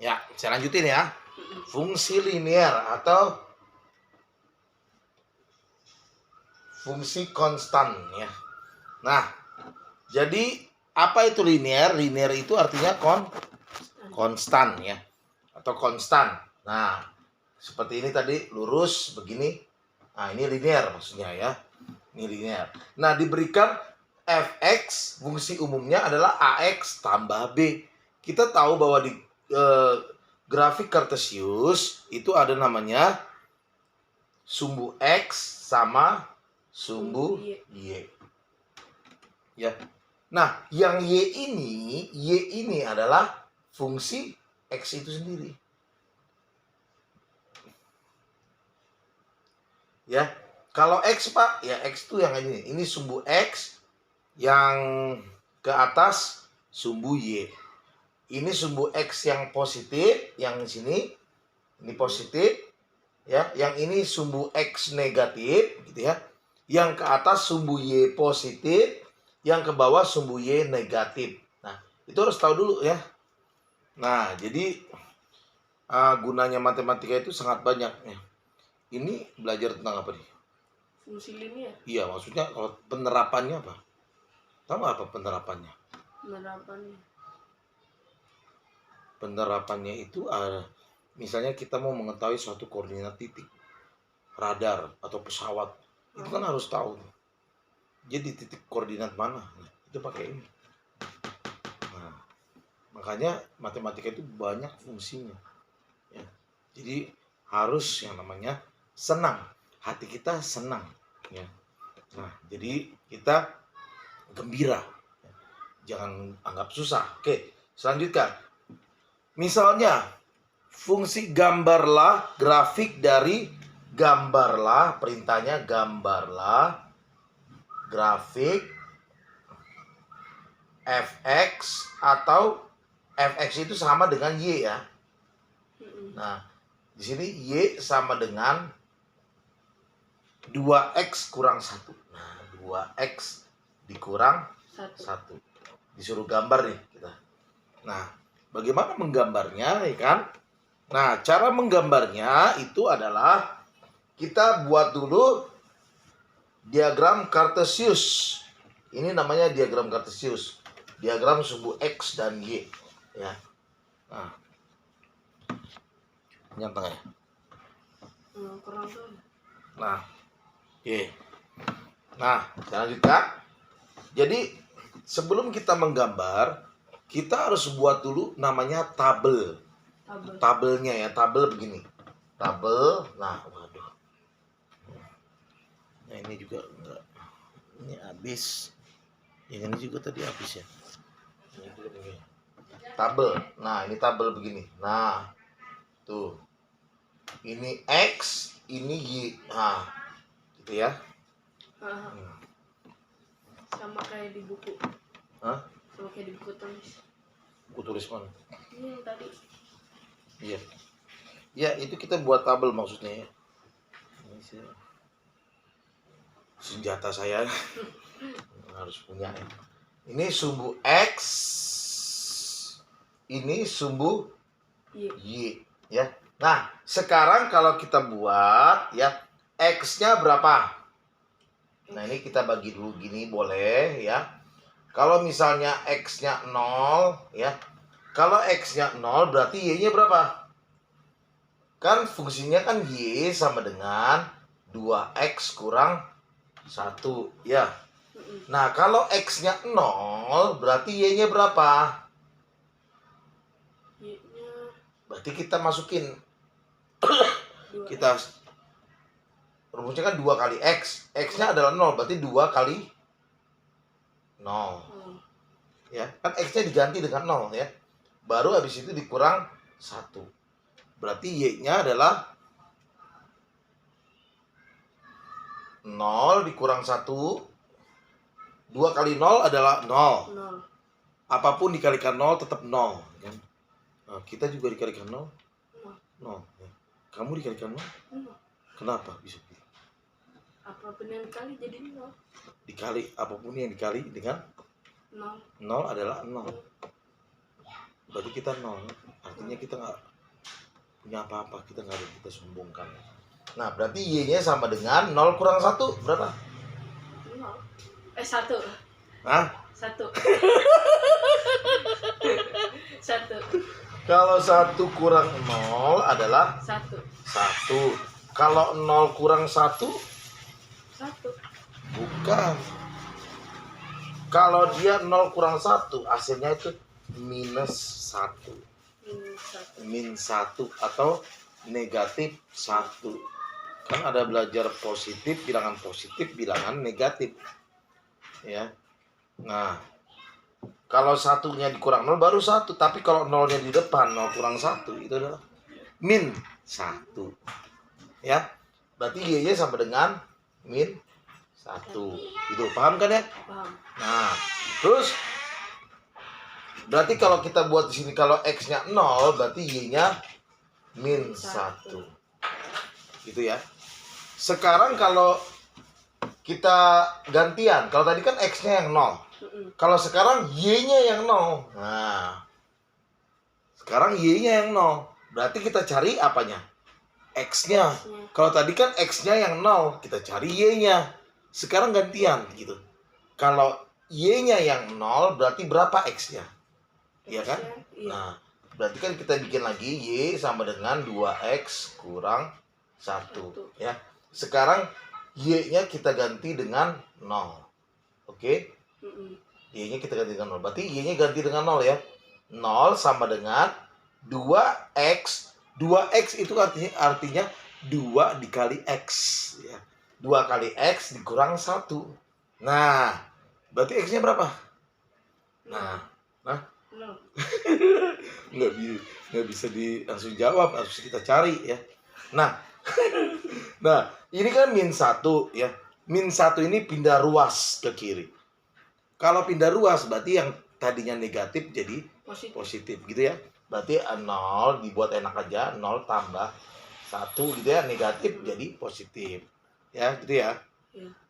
Ya, saya lanjutin ya. Fungsi linear atau fungsi konstan ya. Nah, jadi apa itu linear? Linear itu artinya konstan ya, atau konstan. Nah, seperti ini tadi lurus begini. Nah, ini linear maksudnya ya. Ini linear. Nah, diberikan fx, fungsi umumnya adalah ax tambah b. Kita tahu bahwa di grafik kartesius itu ada namanya sumbu x sama sumbu y. Ya. Nah, yang y ini adalah fungsi x itu sendiri. Ya. Kalau x, Pak, ya x itu yang ini. Ini sumbu x, yang ke atas sumbu y. Ini sumbu x yang positif, yang di sini ini positif, ya. Yang ini sumbu x negatif, gitu ya. Yang ke atas sumbu y positif, yang ke bawah sumbu y negatif. Nah, itu harus tahu dulu ya. Nah, jadi gunanya matematika itu sangat banyak ya. Ini belajar tentang apa nih? Fungsi linear. Iya, maksudnya kalau penerapannya apa? Tahu nggak apa penerapannya? Penerapannya itu misalnya kita mau mengetahui suatu koordinat titik radar atau pesawat, itu kan harus tahu. Jadi titik koordinat mana? Nah, itu pakai ini. Nah, makanya matematika itu banyak fungsinya. Ya. Jadi harus yang namanya senang. Hati kita senang. Ya. Nah, jadi kita gembira. Jangan anggap susah. Oke, selanjutnya. Misalnya, fungsi gambarlah grafik dari gambarlah, perintahnya gambarlah grafik fx atau fx itu sama dengan y ya. Nah, di sini y sama dengan 2x kurang 1. Nah, 2x dikurang 1. Disuruh gambar nih kita. Nah, bagaimana menggambarnya ya kan? Nah, cara menggambarnya itu adalah kita buat dulu diagram kartesius. Ini namanya diagram kartesius. Diagram sumbu x dan y ya. Nah, yang tengah ya. Nah, oke. Nah, saya lanjutkan. Jadi sebelum kita menggambar, kita harus buat dulu namanya tabel. Tabelnya ya, tabel begini. Tabel, nah, waduh. Nah, ini juga enggak. Ini habis. Yang ini juga tadi habis ya. Ini juga begini. Tabel. Nah, ini tabel begini. Nah, tuh. Ini X, ini Y. Nah, gitu ya. Sama kayak di buku. Hah? Sama kayak di buku tulis. Buku tulis mana? Ini tadi. Iya. Ya, itu kita buat tabel maksudnya ya. Ini senjata saya harus punya ya. Ini sumbu X, ini sumbu Y ya. Nah, sekarang kalau kita buat ya, X-nya berapa? Nah, ini kita bagi dulu gini boleh ya. Kalau misalnya X-nya 0 ya. Kalau X-nya 0 berarti Y-nya berapa? Kan fungsinya kan Y sama dengan 2X kurang 1 ya. Nah, kalau X-nya 0 berarti Y-nya berapa? Berarti kita masukin kita rumusnya kan 2 kali X. X-nya adalah 0, berarti 2 kali 0. Ya, kan X-nya diganti dengan 0 ya. Baru habis itu dikurang 1. Berarti Y-nya adalah 0 dikurang 1. 2 kali 0 adalah 0. Apapun dikalikan 0 tetap 0 kan? Nah, kita juga dikalikan 0. 0 ya. Kamu dikalikan 0? Kenapa bisa begitu? Apapun yang dikali jadi 0. Dikali, apapun yang dikali dengan 0 adalah 0. berarti kita 0. Artinya kita nggak punya apa-apa, kita nggak ada yang kita sombongkan. Nah, berarti Y-nya sama dengan 0 kurang 1, berapa? 0. 1. Hah? 1. 1. Kalau 1 kurang 0 adalah 1. 1. Kalau 0 kurang 1, 1. bukan. Kalau dia 0 kurang 1, hasilnya itu minus 1. Min 1 atau negatif 1. Kan ada belajar positif, bilangan negatif. Ya. Nah, kalau satunya dikurang 0 baru 1, tapi kalau 0-nya di depan 0 kurang 1 itu adalah min 1. Ya. Berarti Y-nya sama dengan min 1. Itu paham kan ya? Paham. Nah, terus berarti kalau kita buat di sini kalau X-nya 0, berarti Y-nya min 1. Gitu ya. Sekarang kalau kita gantian, kalau tadi kan X-nya yang 0. Kalau sekarang Y-nya yang 0. Nah, sekarang Y-nya yang 0. Berarti kita cari apanya? X-nya. Kalau tadi kan X-nya yang 0, kita cari Y-nya. Sekarang gantian gitu. Kalau Y-nya yang 0, berarti berapa X-nya? Iya kan? Iya. Nah, berarti kan kita bikin lagi Y sama dengan 2X kurang 1. Ya. Sekarang Y-nya kita ganti dengan 0. Oke? Y-nya kita ganti dengan 0. Berarti Y-nya ganti dengan 0 ya. 0 sama dengan 2X. 2X itu artinya 2 dikali X. Ya. 2 kali X dikurang 1. Nah, berarti X-nya berapa? Nah. Nggak bisa langsung jawab, harus kita cari ya. Nah, nah ini kan min 1 ya. Min 1 ini pindah ruas ke kiri. Kalau pindah ruas berarti yang tadinya negatif jadi positif gitu ya. Berarti 0 dibuat enak aja, 0 tambah 1 gitu ya, negatif jadi positif. Ya, gitu ya.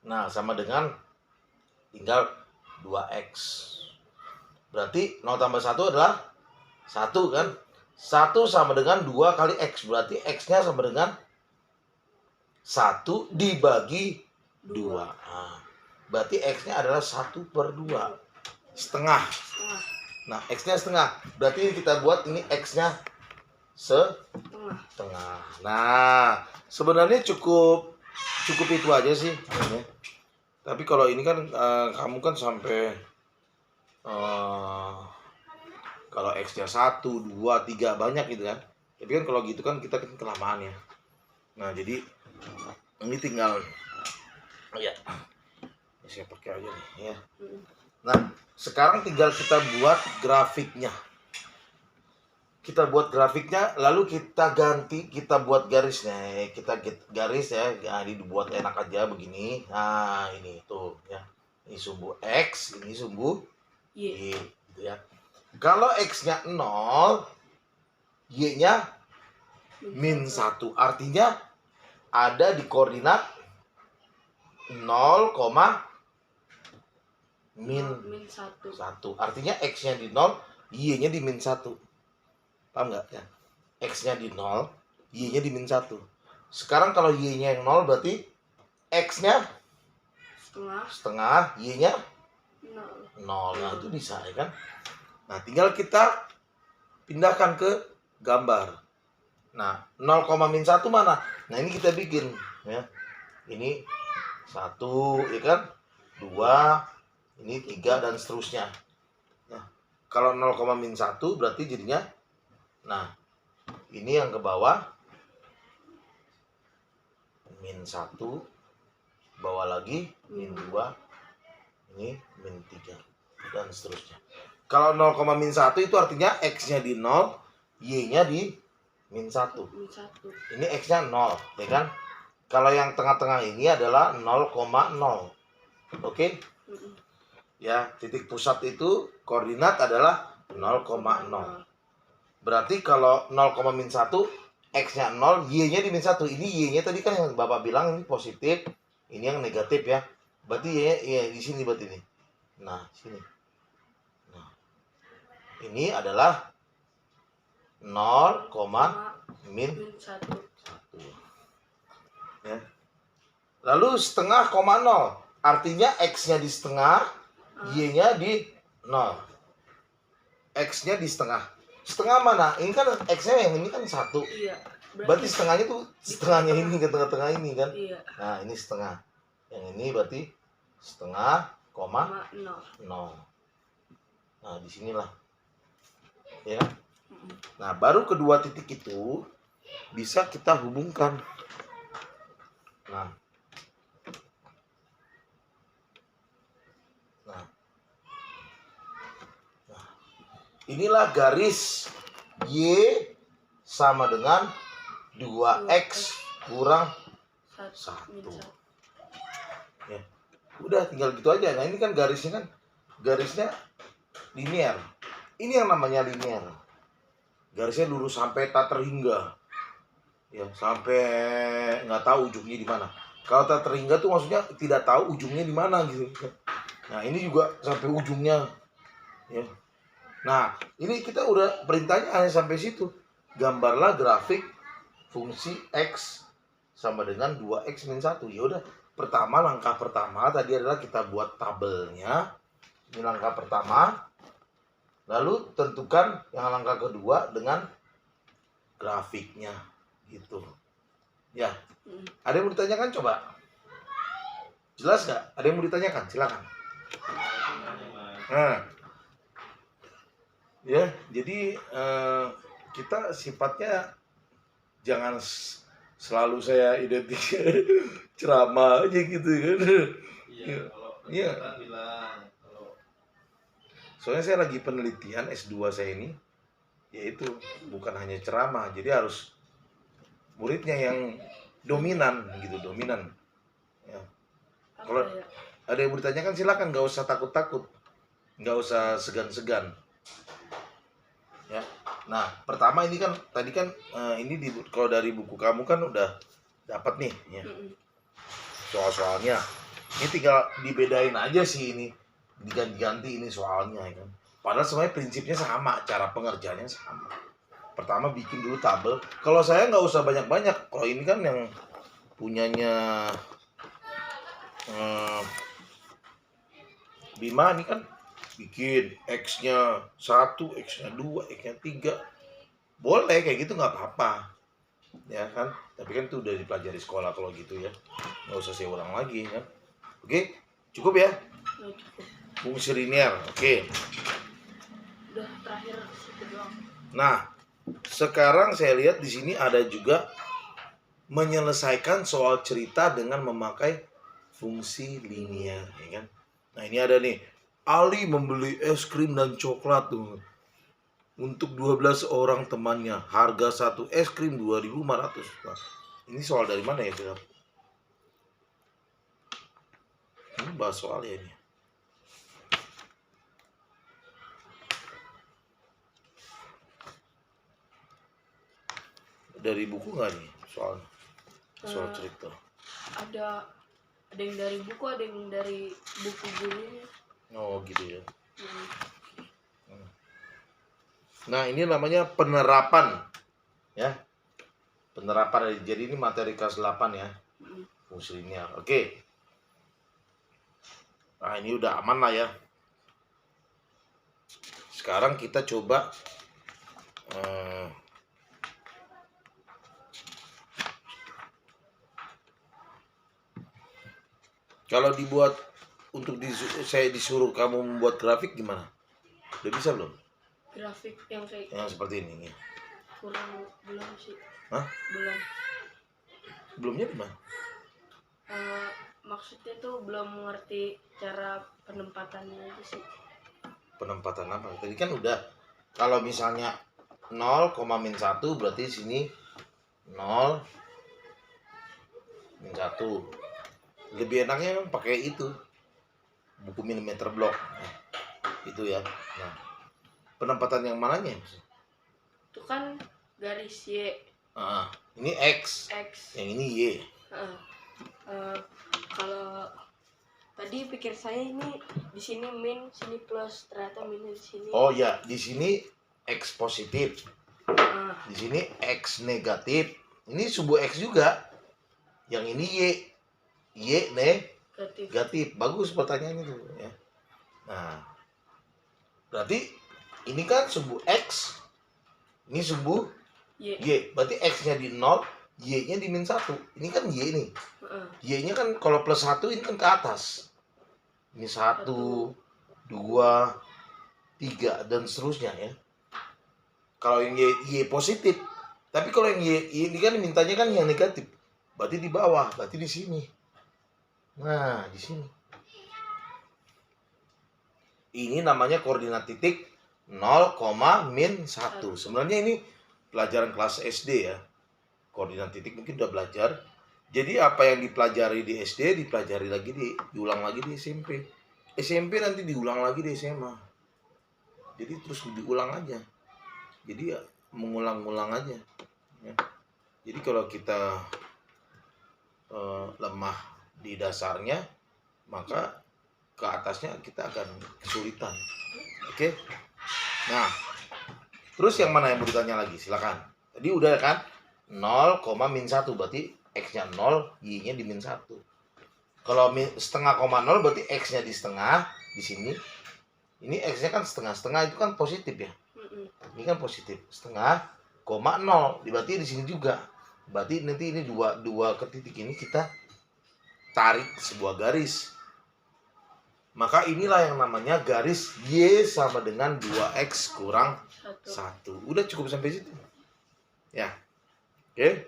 Nah, sama dengan tinggal 2X. Berarti 0 tambah 1 adalah 1 kan? 1 sama dengan 2 kali X. Berarti X-nya sama dengan 1 dibagi 2. Nah, berarti X-nya adalah 1/2. Setengah. Nah, X-nya setengah. Berarti kita buat ini X-nya setengah. Nah, sebenarnya cukup itu aja sih. Tapi kalau ini kan kamu kan sampai kalau X-nya 1, 2, 3 banyak gitu kan. Tapi kan kalau gitu kan kita kan kelamaan ya. Nah, jadi ini tinggal ya. Saya pakai aja nih ya. Nah, sekarang tinggal kita buat grafiknya. Kita buat grafiknya, lalu kita ganti, kita buat garisnya. Kita garis ya, jadi dibuat enak aja begini. Nah, ini tuh ya. Ini sumbu X, ini sumbu Y gitu ya. Kalau X-nya 0, Y-nya min 1. Artinya ada di koordinat 0, min 1. Artinya X-nya di 0, Y-nya di min 1. Paham nggak ya? X-nya di 0, Y-nya di min 1. Sekarang kalau Y-nya yang 0 berarti X-nya setengah, Y-nya 0. Nah, itu bisa ya kan? Nah, tinggal kita pindahkan ke gambar. Nah, 0, min 1 mana? Nah, ini kita bikin ya. Ini 1 ya kan? 2, ini 3 dan seterusnya. Nah, kalau 0, min 1 berarti jadinya, nah, ini yang ke bawah min 1, bawah lagi min 2, ini min 3 dan seterusnya. Kalau 0, min 1 itu artinya X-nya di 0, Y-nya di min 1. Ini X-nya 0, ya kan? Kalau yang tengah-tengah ini adalah 0,0. Oke? Ya, titik pusat itu koordinat adalah 0,0. Berarti kalau 0, min 1, X-nya 0, Y-nya di min 1. Ini Y-nya tadi kan yang Bapak bilang ini positif, ini yang negatif ya. Berarti Y-nya di sini berarti ini. Nah, sini. Nah, ini adalah 0, min min 1. 1. Ya. Lalu setengah koma 0. Artinya X-nya di setengah, Y-nya di 0. X-nya di setengah. Setengah mana? Ini kan X-nya yang ini kan 1. Iya. Berarti setengahnya tuh setengahnya ini ke tengah-tengah ini kan? Iya. Nah, ini setengah. Yang ini berarti setengah, koma 0. 0. Nah, disinilah. Ya. Nah, baru kedua titik itu bisa kita hubungkan. Nah. Inilah garis Y sama dengan 2X kurang 1. Ya. Udah tinggal gitu aja. Nah, ini kan garisnya linear. Ini yang namanya linear. Garisnya lurus sampai tak terhingga. Ya, sampai nggak tahu ujungnya di mana. Kalau tak terhingga tuh maksudnya tidak tahu ujungnya di mana gitu. Nah, ini juga sampai ujungnya. Ya. Nah, ini kita udah perintahnya hanya sampai situ. Gambarlah grafik fungsi X sama dengan 2X min 1. Ya udah, langkah pertama tadi adalah kita buat tabelnya. Ini langkah pertama. Lalu tentukan yang langkah kedua dengan grafiknya gitu. Ya. Ada yang mau ditanyakan coba? Jelas nggak? Ada yang mau ditanyakan? Silakan. Nah. Ya, jadi kita sifatnya jangan selalu saya identik ceramah aja gitu kan. Iya, kalau Iya. kita bilang kalau Soalnya saya lagi penelitian S2 saya ini, yaitu bukan hanya ceramah, jadi harus muridnya yang dominan gitu, dominan. Ya. Kalau ada yang mau ditanyakan silakan, nggak usah takut-takut, nggak usah segan-segan. Ya. Nah, pertama ini kan tadi kan ini kalau dari buku kamu kan udah dapat nih ya. Soal-soalnya. Ini tinggal dibedain aja sih ini. Diganti-ganti ini soalnya ya kan. Padahal sebenarnya prinsipnya sama, cara pengerjaannya sama. Pertama bikin dulu tabel. Kalau saya nggak usah banyak-banyak. Kalau ini kan yang punyanya Bima ini kan bikin X-nya 1, X-nya 2, X-nya 3. Boleh kayak gitu nggak apa-apa. Ya kan? Tapi kan itu udah dipelajari sekolah kalau gitu ya. Nggak usah saya ulang lagi kan. Oke, cukup ya? Fungsi linear. Oke. Udah terakhir itu doang. Nah, sekarang saya lihat di sini ada juga menyelesaikan soal cerita dengan memakai fungsi linear, ya kan? Nah, ini ada nih. Ali membeli es krim dan coklat tuh untuk 12 orang temannya. Harga satu es krim 2.500. Nah, ini soal dari mana ya, Kak? Ini bahas soal ya ini. Dari buku nggak nih soal cerita? Ada yang dari buku, ada yang dari buku gurunya. Oh gitu ya. Nah, ini namanya penerapan ya. Penerapan, jadi ini materi kelas 8 ya. Fungsi linear. Oke. Nah, ini udah aman lah ya. Sekarang kita coba kalau dibuat untuk saya disuruh kamu membuat grafik gimana? Udah bisa belum? Grafik yang kayak Yang seperti ini. belum sih. Hah? Belum. Belumnya gimana? Maksudnya tuh belum mengerti cara penempatannya aja sih. Penempatan apa? Tadi kan udah. Kalau misalnya 0, min 1 berarti sini 0 min 1. Lebih enaknya memang pakai itu. Buku milimeter block. Nah, itu ya. Nah, penempatan yang mananya? Itu kan garis Y. Ini X. Yang ini Y. Kalau tadi pikir saya ini di sini min, sini plus, ternyata minus di sini. Oh ya, di sini X positif. Di sini X negatif. Ini subuh X juga. Yang ini Y. Y negatif. Bagus pertanyaannya tuh ya. Nah, berarti ini kan subuh X. Ini subuh Y. Y. Berarti X-nya di 0, Y-nya di min 1. Ini kan Y nih. Y-nya kan kalau plus 1 ini kan ke atas. Ini 1, 2, 3 dan seterusnya ya. Kalau yang Y positif. Tapi kalau yang Y ini kan mintanya kan yang negatif. Berarti di bawah, berarti di sini. Nah, di sini. Ini namanya koordinat titik 0, min 1. Sebenarnya ini pelajaran kelas SD ya. Koordinat titik mungkin udah belajar. Jadi apa yang dipelajari di SD dipelajari lagi diulang lagi di SMP. SMP nanti diulang lagi di SMA. Jadi terus diulang aja. Jadi ya mengulang-ulang aja. Ya. Jadi kalau kita lemah di dasarnya, maka ke atasnya kita akan kesulitan. Oke? Nah, terus yang mana yang mau ditanya lagi? Silakan. Tadi udah kan? 0, min 1 berarti X-nya 0, Y-nya di min 1. Kalau setengah koma 0 berarti X-nya di setengah di sini. Ini X-nya kan setengah-setengah itu kan positif ya. Ini kan positif. Setengah koma 0 berarti di sini juga. Berarti nanti ini dua ke titik ini kita tarik sebuah garis. Maka inilah yang namanya garis Y sama dengan 2X kurang 1. Udah cukup sampai situ. Ya. Oke.